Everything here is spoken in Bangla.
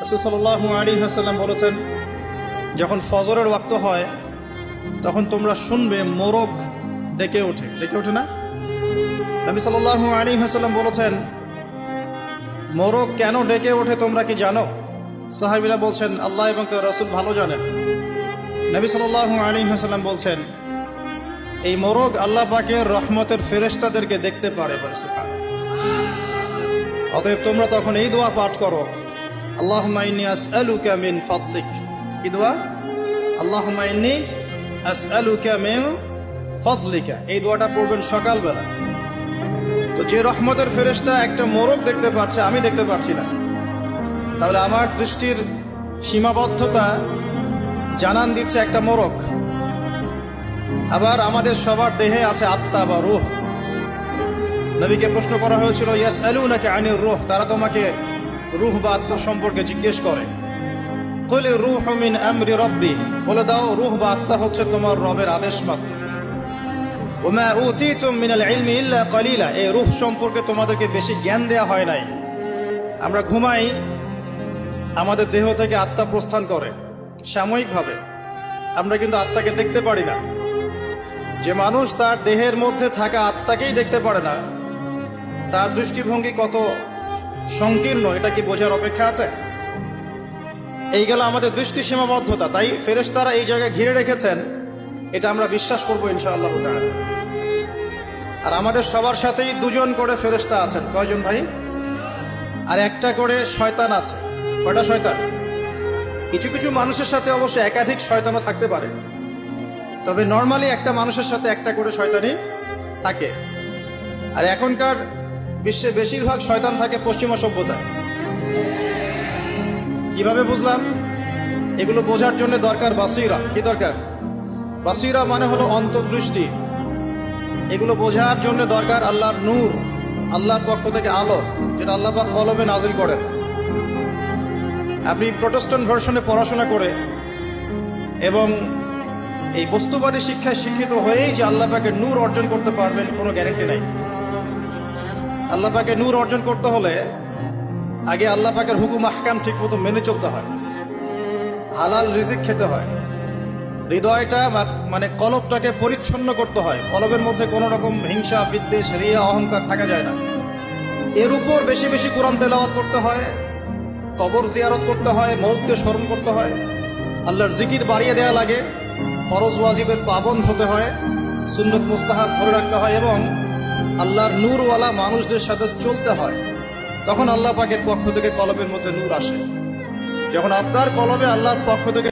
রাসূল সাল্লাল্লাহু আলাইহি ওয়াসাল্লাম বলেছেন, যখন ফজরের ওয়াক্ত হয় তখন তোমরা শুনবে মোরগ ডেকে ওঠে। ডেকে ওঠে না? নবী সাল্লাল্লাহু আলাইহি ওয়াসাল্লাম বলেছেন, মোরগ কেন ডেকে ওঠে তোমরা কি জানো? সাহাবীরা বলছেন, আল্লাহ এবং তার রাসূল ভালো জানেন। নবী সাল্লাল্লাহু আলাইহি ওয়াসাল্লাম বলছেন, এই মোরগ আল্লাহ পাকের রহমতের ফেরেশতাদেরকে দেখতে পারে। অতএব তোমরা তখন এই দোয়া পাঠ করো, আল্লাহুম্মা ইন্নী আসআলুকা মিন ফাদলিক। কি দোয়া? আল্লাহুম্মা ইন্নী আসআলুকা মিন ফাদলিকা। এই দোয়াটা পড়বেন সকালবেলা। তো যে রহমতের ফেরেশতা একটা মোরগ দেখতে পাচ্ছে, আমি দেখতে পাচ্ছি না, তাহলে আমার দৃষ্টির সীমাবদ্ধতা জানান দিচ্ছে একটা মোরগ। আবার আমাদের সবার দেহে আছে আত্মা বা রূহ। নবীকে প্রশ্ন করা হয়েছিল, ইয়াসআলুনাকা আনির রূহ, তারা তোমাকে রূহ বা আত্মা সম্পর্কে জিজ্ঞেস করে। কুল রূহু মিন আমরি রাব্বি, বলে দাও রূহ বা আত্মা হচ্ছে তোমার রবের আদেশ মাত্র। ওমা উতীতুম মিনাল ইলমি ইল্লা কলিলা, এই রূহ সম্পর্কে তোমাদেরকে বেশি জ্ঞান দেয়া হয় নাই। আমরা ঘুমাই, আমাদের দেহ থেকে আত্মা প্রস্থান করে সাময়িকভাবে, আমরা কিন্তু আত্মাকে দেখতে পারি না। যে মানুষ তার দেহের মধ্যে থাকা আত্মাকেই দেখতে পারে না, তার দৃষ্টিভঙ্গি কত সংকীর্ণ এটা কি বোঝার অপেক্ষা আছে? এই গেল আমাদের দৃষ্টি সীমাবদ্ধতা। তাই ফেরেশতারা এই জায়গায় ঘিরে রেখেছেন, এটা আমরা বিশ্বাস করবো ইনশাআল্লাহ তাআলা। আর আমাদের সবার সাথেই দুজন করে ফেরেশতা আছেন। কয়জন ভাই? আর একটা করে শয়তান আছে। কয়টা শয়তান? কিছু কিছু মানুষের সাথে অবশ্য একাধিক শয়তানও থাকতে পারে, তবে নর্মালি একটা মানুষের সাথে একটা করে শয়তানই থাকে। আর এখনকার বিশ্বে বেশিরভাগ শয়তান থাকে পশ্চিমা সভ্যতায়। কিভাবে বুঝলাম? এগুলো বোঝার জন্য দরকার বাসীরা। কি দরকার? বাসীরা মানে হলো অন্তর্দৃষ্টি। এগুলো বোঝার জন্য দরকার আল্লাহর নূর, আল্লাহর পক্ষ থেকে আলো, যেটা আল্লাহ পাক কলবে নাজিল করেন। আপনি প্রোটেস্ট্যান্ট ভার্সনে পড়াশোনা করে এবং এই বস্তুবাদী শিক্ষায় শিক্ষিত হয়েই যে আল্লাহ পাকের নূর অর্জন করতে পারবেন কোনো গ্যারান্টি নাই। আল্লাহ পাকের নূর অর্জন করতে হলে আগে আল্লাহ পাকের হুকুম আহকাম ঠিক মতো মেনে চলতে হয়, হালাল রিজিক খেতে হয়, হৃদয়টা মানে কলবটাকে পরিচ্ছন্ন করতে হয়, কলবের মধ্যে কোনো রকম হিংসা বিদ্বেষ রিয়া অহংকার থাকা যায় না। এর উপর বেশি বেশি কোরআন তেলাওয়াত করতে হয়, কবর জিয়ারত করতে হয়, মওতকে স্মরণ করতে হয়, আল্লাহর জিকির বাড়িয়ে দেওয়া লাগে, ফরজ ওয়াজিবের পাবন্দ হতে হয়, সুন্নত মুস্তাহাব ধরে রাখতে হয় এবং আল্লাহর নূরওয়ালা মানুষদের সাথে চলতে হয়। তখন আল্লাহ পাকের পক্ষ থেকে কলবের মধ্যে নূর আসে। যখন আপনার কলবে আল্লাহর পক্ষ থেকে